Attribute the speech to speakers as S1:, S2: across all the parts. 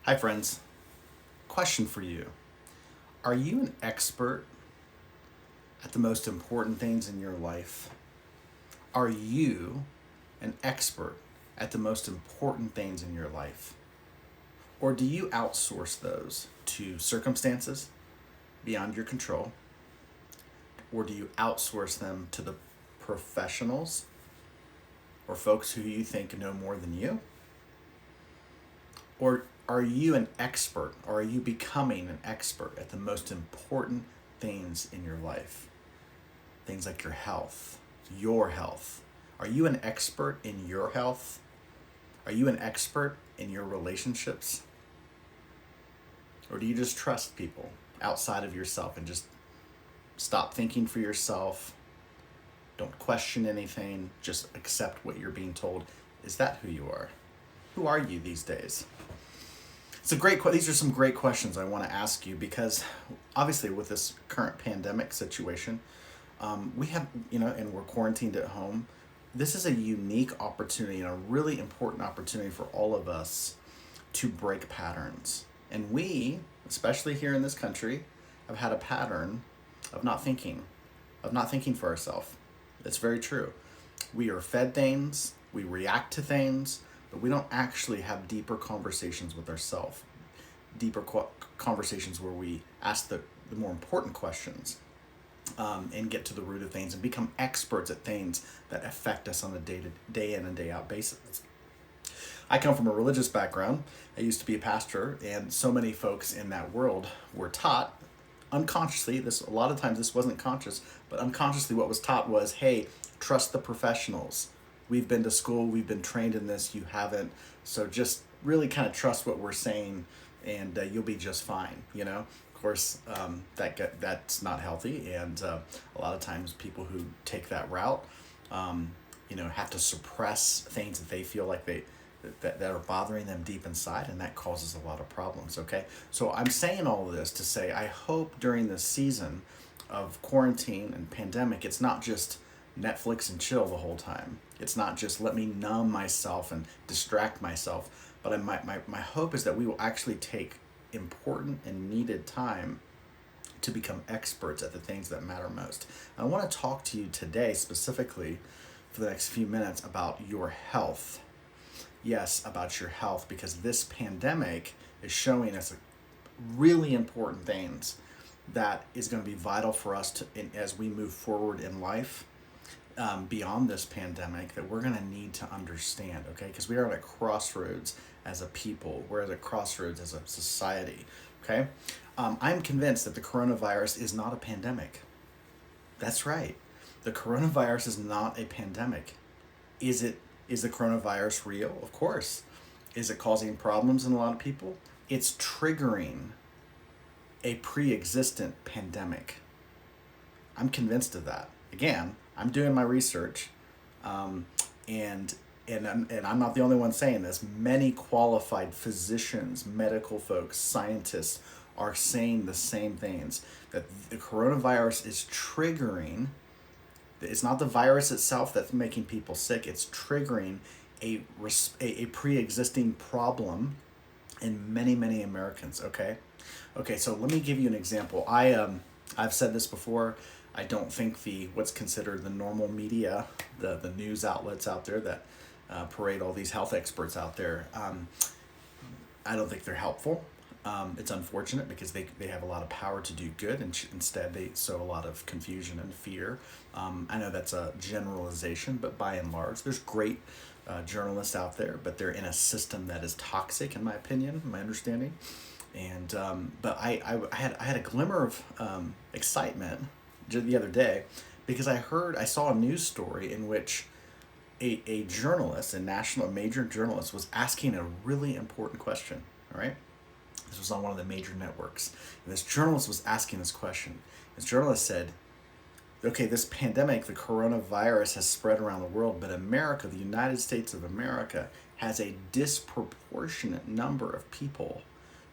S1: Hi, friends. Question for you. Are you an expert at the most important things in your life? Are you an expert at the most important things in your life? Or do you outsource those to circumstances beyond your control? Or do you outsource them to the professionals or folks who you think know more than you? Or are you an expert, or are you becoming an expert at the most important things in your life? Things like your health, your health. Are you an expert in your health? Are you an expert in your relationships? Or do you just trust people outside of yourself and just stop thinking for yourself? Don't question anything, just accept what you're being told. Is that who you are? Who are you these days? These are some great questions I want to ask you, because obviously with this current pandemic situation, we have, and we're quarantined at home. This is a unique opportunity and a really important opportunity for all of us to break patterns. And we, especially here in this country, have had a pattern of not thinking, for ourselves. It's very true. We are fed things, we react to things, but we don't actually have deeper conversations with ourselves. Conversations where we ask the more important questions, and get to the root of things and become experts at things that affect us on a day in and day out basis. I come from a religious background. I used to be a pastor, and so many folks in that world were taught unconsciously, a lot of times this wasn't conscious, but unconsciously what was taught was, hey, trust the professionals. We've been to school, we've been trained in this, you haven't, so just really kind of trust what we're saying, and you'll be just fine, Of course, that's not healthy, and a lot of times people who take that route, have to suppress things that they feel like that are bothering them deep inside, and that causes a lot of problems. Okay, so I'm saying all of this to say I hope during this season of quarantine and pandemic, it's not just Netflix and chill the whole time. It's not just let me numb myself and distract myself, but my hope is that we will actually take important and needed time to become experts at the things that matter most. I want to talk to you today specifically for the next few minutes about your health. Yes, about your health, because this pandemic is showing us really important things that is going to be vital for us as we move forward in life, beyond this pandemic, that we're going to need to understand, okay? Because we are at a crossroads as a people. We're at a crossroads as a society, okay? I'm convinced that the coronavirus is not a pandemic. That's right. The coronavirus is not a pandemic. Is the coronavirus real? Of course. Is it causing problems in a lot of people? It's triggering a pre-existent pandemic. I'm convinced of that. Again, I'm doing my research, and I'm not the only one saying this. Many qualified physicians, medical folks, scientists are saying the same things, that the coronavirus is triggering. It's not the virus itself that's making people sick. It's triggering a pre-existing problem in many Americans. Okay, so let me give you an example. I've said this before. I don't think what's considered the normal media, the news outlets out there that parade all these health experts out there, I don't think they're helpful. It's unfortunate because they have a lot of power to do good, and instead they sow a lot of confusion and fear. I know that's a generalization, but by and large, there's great journalists out there, but they're in a system that is toxic, in my opinion, my understanding. And but I had a glimmer of excitement the other day, because I saw a news story in which a journalist, a major journalist, was asking a really important question. All right. This was on one of the major networks. And this journalist was asking this question. This journalist said, okay, this pandemic, the coronavirus, has spread around the world, but America, the United States of America, has a disproportionate number of people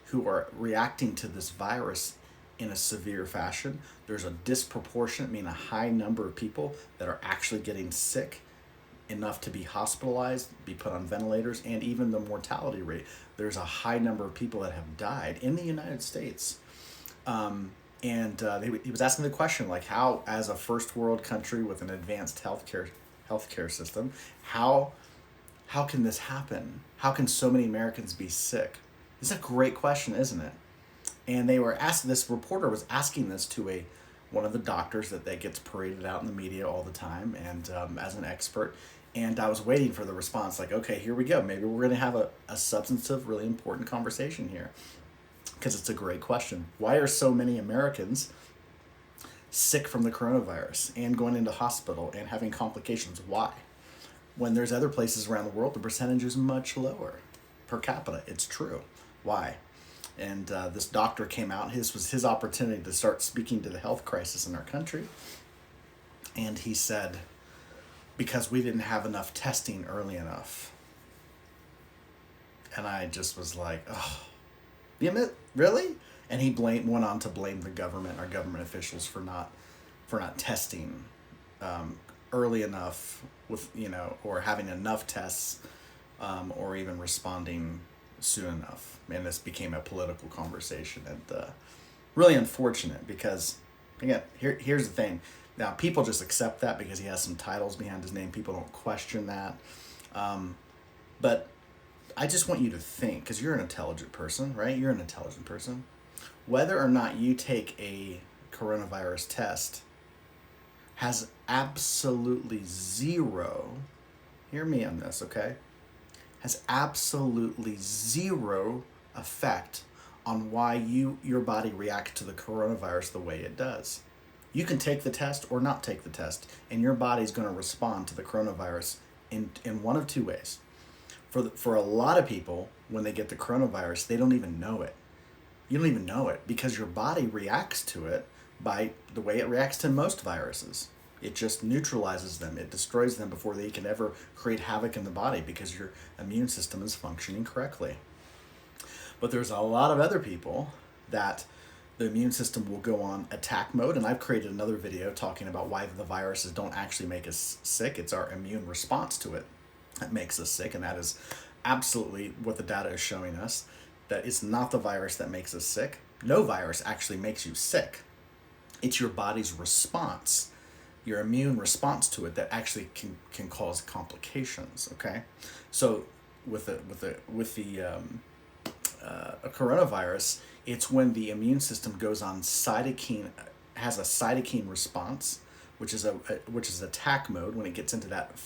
S1: who are reacting to this virus in a severe fashion. There's a disproportionate, a high number of people that are actually getting sick enough to be hospitalized, be put on ventilators, and even the mortality rate. There's a high number of people that have died in the United States. He was asking the question, like, how, as a first world country with an advanced healthcare system, how can this happen? How can so many Americans be sick? It's a great question, isn't it? And they were asked. This reporter was asking this to one of the doctors that gets paraded out in the media all the time, and as an expert. And I was waiting for the response, like, okay, here we go. Maybe we're going to have a substantive, really important conversation here, because it's a great question. Why are so many Americans sick from the coronavirus and going into hospital and having complications? Why? When there's other places around the world, the percentage is much lower per capita. It's true. Why? And this doctor came out. This was his opportunity to start speaking to the health crisis in our country. And he said, because we didn't have enough testing early enough. And I just was like, oh, really? And he went on to blame the government, our government officials, for not testing early enough, with or having enough tests, or even responding soon enough. And this became a political conversation, and really unfortunate, because again, here's the thing. Now, people just accept that because he has some titles behind his name. People don't question that. But I just want you to think, because you're an intelligent person, right? You're an intelligent person. Whether or not you take a coronavirus test has absolutely zero, hear me on this, okay? Has absolutely zero effect on why your body reacts to the coronavirus the way it does. You can take the test or not take the test, and your body's going to respond to the coronavirus in one of two ways. For a lot of people, when they get the coronavirus, they don't even know it. You don't even know it, because your body reacts to it by the way it reacts to most viruses. It just neutralizes them. It destroys them before they can ever create havoc in the body, because your immune system is functioning correctly. But there's a lot of other people that the immune system will go on attack mode, and I've created another video talking about why the viruses don't actually make us sick. It's our immune response to it that makes us sick, and that is absolutely what the data is showing us, that it's not the virus that makes us sick. No virus actually makes you sick. It's your body's response, your immune response to it, that actually can cause complications. Okay, so with a coronavirus, it's when the immune system goes on has a cytokine response, which is attack mode. When it gets into that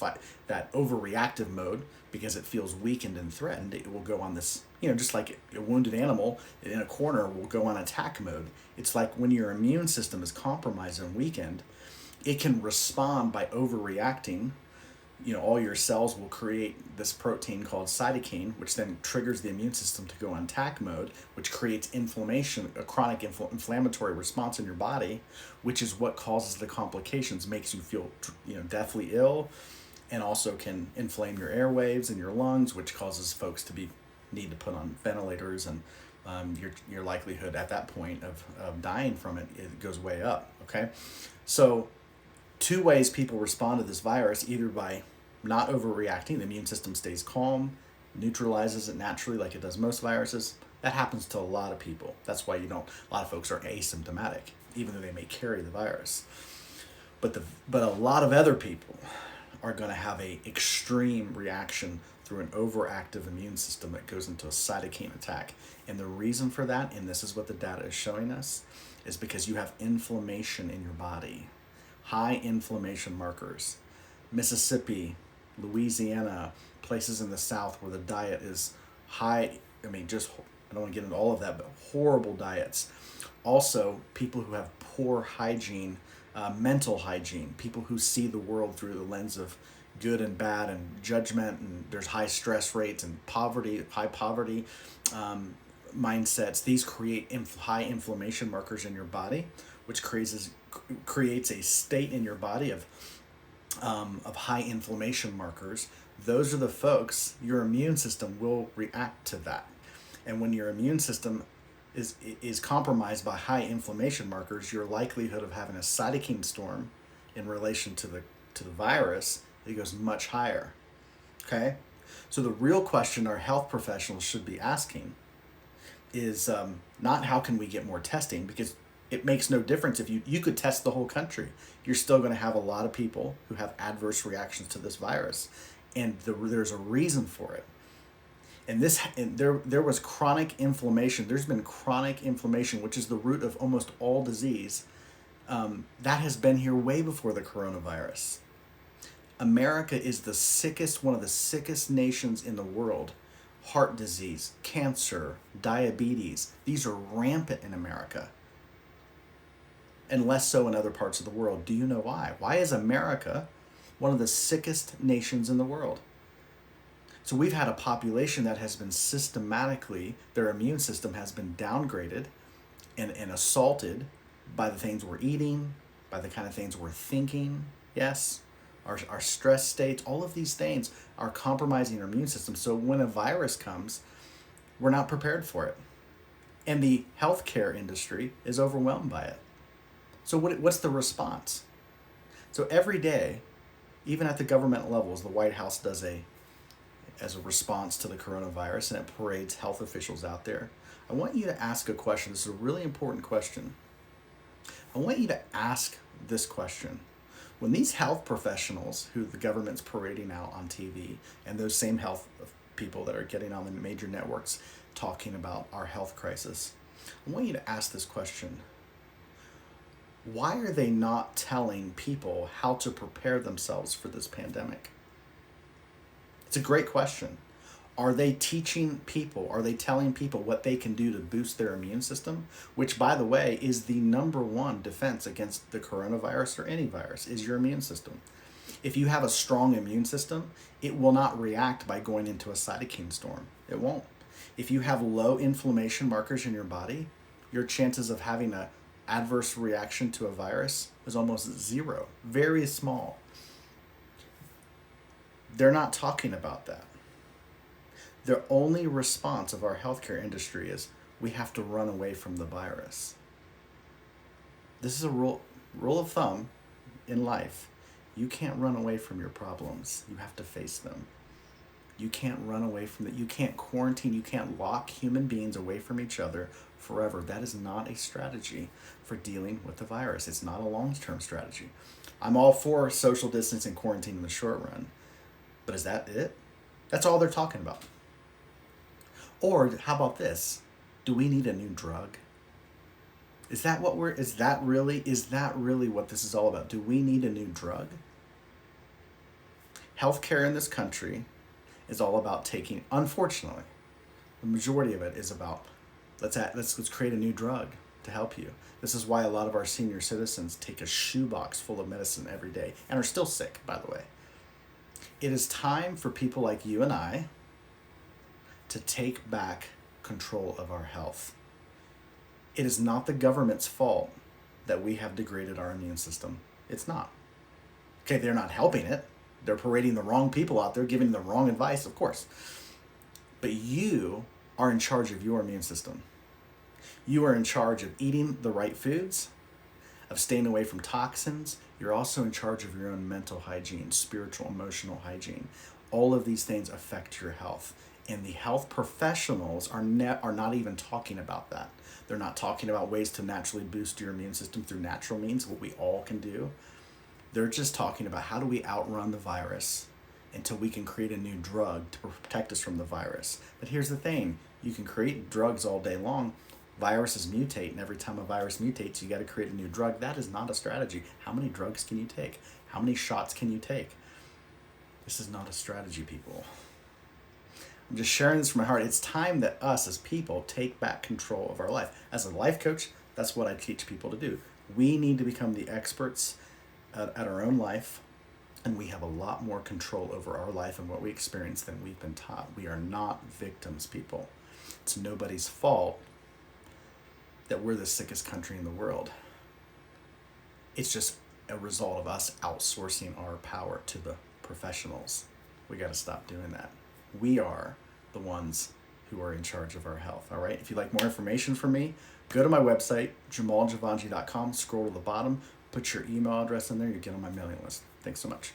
S1: overreactive mode, because it feels weakened and threatened, it will go on this, just like a wounded animal in a corner will go on attack mode. It's like when your immune system is compromised and weakened, it can respond by overreacting. All your cells will create this protein called cytokine, which then triggers the immune system to go on attack mode, which creates inflammation, a chronic inflammatory response in your body, which is what causes the complications, makes you feel deathly ill, and also can inflame your airwaves and your lungs, which causes folks to need to put on ventilators, and your likelihood at that point of dying from it goes way up. Okay, so two ways people respond to this virus: either by not overreacting, the immune system stays calm, neutralizes it naturally like it does most viruses. That happens to a lot of people. That's why a lot of folks are asymptomatic, even though they may carry the virus. But a lot of other people are going to have a extreme reaction through an overactive immune system that goes into a cytokine attack. And the reason for that, and this is what the data is showing us, is because you have inflammation in your body. High inflammation markers. Mississippi, Louisiana, places in the South where the diet is high. I don't want to get into all of that, but horrible diets. Also, people who have poor hygiene, mental hygiene, people who see the world through the lens of good and bad and judgment, and there's high stress rates and high poverty mindsets. These create high inflammation markers in your body, which creates a state in your body of high inflammation markers. Those are the folks, your immune system will react to that. And when your immune system is compromised by high inflammation markers, your likelihood of having a cytokine storm in relation to the virus It goes much higher. Okay? So the real question our health professionals should be asking is not how can we get more testing, because it makes no difference if you could test the whole country. You're still going to have a lot of people who have adverse reactions to this virus, and there's a reason for it. And there was chronic inflammation. There's been chronic inflammation, which is the root of almost all disease. That has been here way before the coronavirus. America is one of the sickest nations in the world. Heart disease, cancer, diabetes, these are rampant in America. And less so in other parts of the world. Do you know why? Why is America one of the sickest nations in the world? So we've had a population that has been systematically, their immune system has been downgraded and assaulted by the things we're eating, by the kind of things we're thinking, yes, our stress states, all of these things are compromising our immune system. So when a virus comes, we're not prepared for it. And the healthcare industry is overwhelmed by it. So what's the response? So every day, even at the government levels, the White House does as a response to the coronavirus, and it parades health officials out there. I want you to ask a question. This is a really important question. I want you to ask this question. When these health professionals who the government's parading out on TV, and those same health people that are getting on the major networks talking about our health crisis, I want you to ask this question. Why are they not telling people how to prepare themselves for this pandemic? It's a great question. Are they teaching people? Are they telling people what they can do to boost their immune system? Which, by the way, is the number one defense against the coronavirus or any virus, is your immune system. If you have a strong immune system, it will not react by going into a cytokine storm. It won't. If you have low inflammation markers in your body, your chances of having an adverse reaction to a virus is almost zero, very small. They're not talking about that. The only response of our healthcare industry is we have to run away from the virus. This is a rule of thumb in life. You can't run away from your problems. You have to face them. You can't run away from it. You can't quarantine. You can't lock human beings away from each other forever. That is not a strategy for dealing with the virus. It's not a long-term strategy. I'm all for social distance and quarantine in the short run. But is that it? That's all they're talking about. Or how about this? Do we need a new drug? Is that really what this is all about? Do we need a new drug? Healthcare in this country is all about unfortunately, the majority of it is about let's create a new drug to help you. This is why a lot of our senior citizens take a shoebox full of medicine every day and are still sick, by the way. It is time for people like you and I to take back control of our health. It is not the government's fault that we have degraded our immune system. It's not. Okay, they're not helping it. They're parading the wrong people out there, giving the wrong advice, of course. But you are in charge of your immune system. You are in charge of eating the right foods, of staying away from toxins. You're also in charge of your own mental hygiene, spiritual, emotional hygiene. All of these things affect your health. And the health professionals are not even talking about that. They're not talking about ways to naturally boost your immune system through natural means, what we all can do. They're just talking about how do we outrun the virus until we can create a new drug to protect us from the virus. But here's the thing. You can create drugs all day long. Viruses mutate, and every time a virus mutates, you got to create a new drug. That is not a strategy. How many drugs can you take? How many shots can you take? This is not a strategy, people. I'm just sharing this from my heart. It's time that us as people take back control of our life. As a life coach, that's what I teach people to do. We need to become the experts at our own life, and we have a lot more control over our life and what we experience than we've been taught. We are not victims, people. It's nobody's fault that we're the sickest country in the world. It's just a result of us outsourcing our power to the professionals. We got to stop doing that. We are the ones who are in charge of our health, all right? If you'd like more information from me, go to my website, jamaljavanji.com, scroll to the bottom, put your email address in there, you get on my mailing list. Thanks so much.